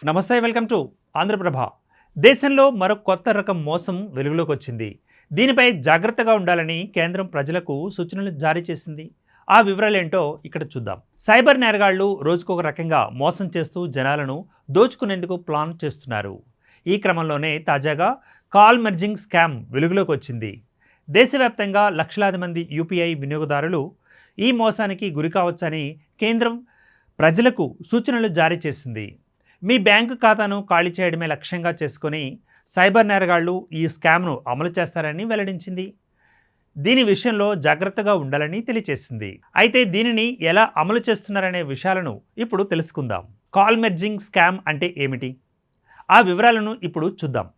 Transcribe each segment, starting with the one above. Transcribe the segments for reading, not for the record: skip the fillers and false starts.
నమస్తే, welcome to Andhraprabha. దేశంలో మరో కొత్త రకం మోసం వెలుగులోకి వచ్చింది. దీనిపై జాగ్రత్తగా ఉండాలని కేంద్రం ప్రజలకు సూచనలు జారీ చేసింది. ఆ వివరాలేంటో ఇక్కడ చూద్దాం. సైబర్ నేరగాళ్లు రోజుకొక రకంగా మోసం చేస్తూ జనాలను దోచుకునేందుకు ప్లాన్ చేస్తున్నారు. ఈ క్రమంలోనే తాజాగా కాల్ మెర్జింగ్ స్కామ్ వెలుగులోకి వచ్చింది. దేశవ్యాప్తంగా లక్షలాది మంది యూపీఐ వినియోగదారులు ఈ మోసానికి గురికావచ్చని కేంద్రం ప్రజలకు సూచనలు జారీ చేసింది. మీ బ్యాంకు ఖాతాను ఖాళీ చేయడమే లక్ష్యంగా చేసుకొని సైబర్ నేరగాళ్లు ఈ స్కామ్ను అమలు చేస్తారని వెల్లడించింది. దీని విషయంలో జాగ్రత్తగా ఉండాలని తెలియజేసింది. అయితే దీనిని ఎలా అమలు చేస్తున్నారనే విషయాలను ఇప్పుడు తెలుసుకుందాం. కాల్ మెర్జింగ్ స్కామ్ అంటే ఏమిటి? ఆ వివరాలను ఇప్పుడు చూద్దాం.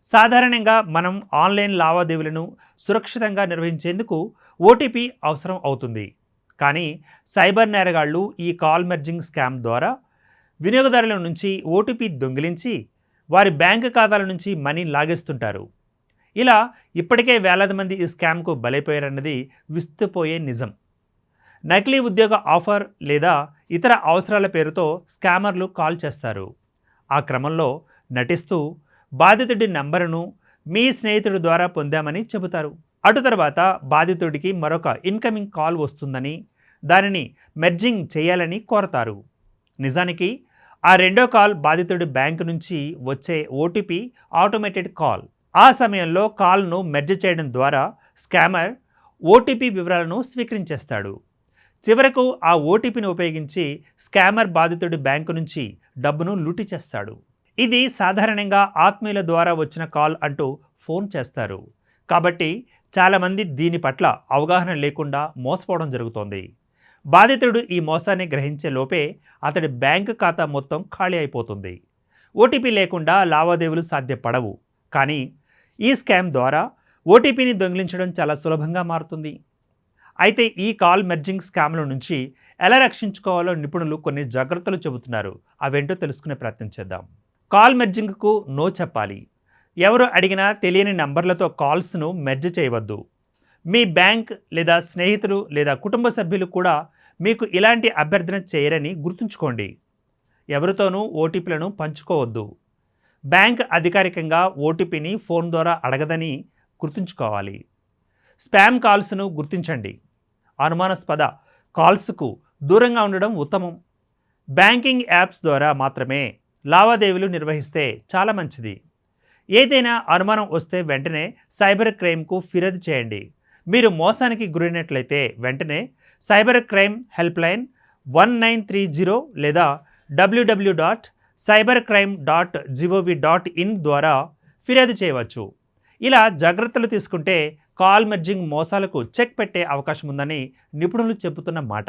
సాధారణంగా మనం ఆన్లైన్ లావాదేవీలను సురక్షితంగా నిర్వహించేందుకు ఓటీపీ అవసరం అవుతుంది. కానీ సైబర్ నేరగాళ్లు ఈ కాల్ మెర్జింగ్ స్కామ్ ద్వారా వినియోగదారుల నుంచి ఓటీపీ దొంగిలించి వారి బ్యాంకు ఖాతాల నుంచి మనీ లాగేస్తుంటారు. ఇలా ఇప్పటికే వేలాది మంది ఈ స్కామ్కు బలైపోయారన్నది విస్తుపోయే నిజం. నకిలీ ఉద్యోగ ఆఫర్ లేదా ఇతర అవసరాల పేరుతో స్కామర్లు కాల్ చేస్తారు. ఆ క్రమంలో నటిస్తూ బాధితుడి నంబరును మీ స్నేహితుడి ద్వారా పొందామని చెబుతారు. అటు తర్వాత బాధితుడికి మరొక ఇన్కమింగ్ కాల్ వస్తుందని, దానిని మెర్జింగ్ చేయాలని కోరతారు. నిజానికి ఆ రెండో కాల్ బాధితుడి బ్యాంకు నుంచి వచ్చే ఓటీపీ ఆటోమేటెడ్ కాల్. ఆ సమయంలో కాల్ను మెర్జ్ చేయడం ద్వారా స్కామర్ ఓటీపీ వివరాలను స్వీకరించేస్తాడు. చివరకు ఆ ఓటీపీని ఉపయోగించి స్కామర్ బాధితుడి బ్యాంకు నుంచి డబ్బును లూటీ చేస్తాడు. ఇది సాధారణంగా ఆత్మీయుల ద్వారా వచ్చిన కాల్ అంటూ ఫోన్ చేస్తారు. కాబట్టి చాలామంది దీని పట్ల అవగాహన లేకుండా మోసపోవడం జరుగుతోంది. బాధితుడు ఈ మోసాన్ని గ్రహించే లోపే అతడి బ్యాంకు ఖాతా మొత్తం ఖాళీ అయిపోతుంది. ఓటీపీ లేకుండా లావాదేవీలు సాధ్యపడవు. కానీ ఈ స్కామ్ ద్వారా ఓటీపీని దొంగిలించడం చాలా సులభంగా మారుతుంది. అయితే ఈ కాల్ మెర్జింగ్ స్కామ్ల నుంచి ఎలా రక్షించుకోవాలో నిపుణులు కొన్ని జాగ్రత్తలు చెబుతున్నారు. అవేంటో తెలుసుకునే ప్రయత్నం చేద్దాం. కాల్ మెర్జింగ్కు నో చెప్పాలి. ఎవరు అడిగినా తెలియని నంబర్లతో కాల్స్ను మెర్జ్ చేయవద్దు. మీ బ్యాంక్ లేదా స్నేహితులు లేదా కుటుంబ సభ్యులు కూడా మీకు ఇలాంటి అభ్యర్థన చేయరని గుర్తుంచుకోండి. ఎవరితోనూ ఓటీపీలను పంచుకోవద్దు. బ్యాంక్ అధికారికంగా ఓటీపీని ఫోన్ ద్వారా అడగదని గుర్తుంచుకోవాలి. స్పామ్ కాల్స్ను గుర్తించండి. అనుమానాస్పద కాల్స్కు దూరంగా ఉండడం ఉత్తమం. బ్యాంకింగ్ యాప్స్ ద్వారా మాత్రమే లావాదేవీలు నిర్వహిస్తే చాలా మంచిది. ఏదైనా అనుమానం వస్తే వెంటనే సైబర్ క్రైమ్కు ఫిర్యాదు చేయండి. మీరు మోసానికి గురైనట్లయితే వెంటనే సైబర్ క్రైమ్ హెల్ప్ లైన్ 1930 లేదా www.cybercrime.gov.in ద్వారా ఫిర్యాదు చేయవచ్చు. ఇలా జాగ్రత్తలు తీసుకుంటే కాల్ మెర్జింగ్ మోసాలకు చెక్ పెట్టే అవకాశం ఉందని నిపుణులు చెబుతున్న మాట.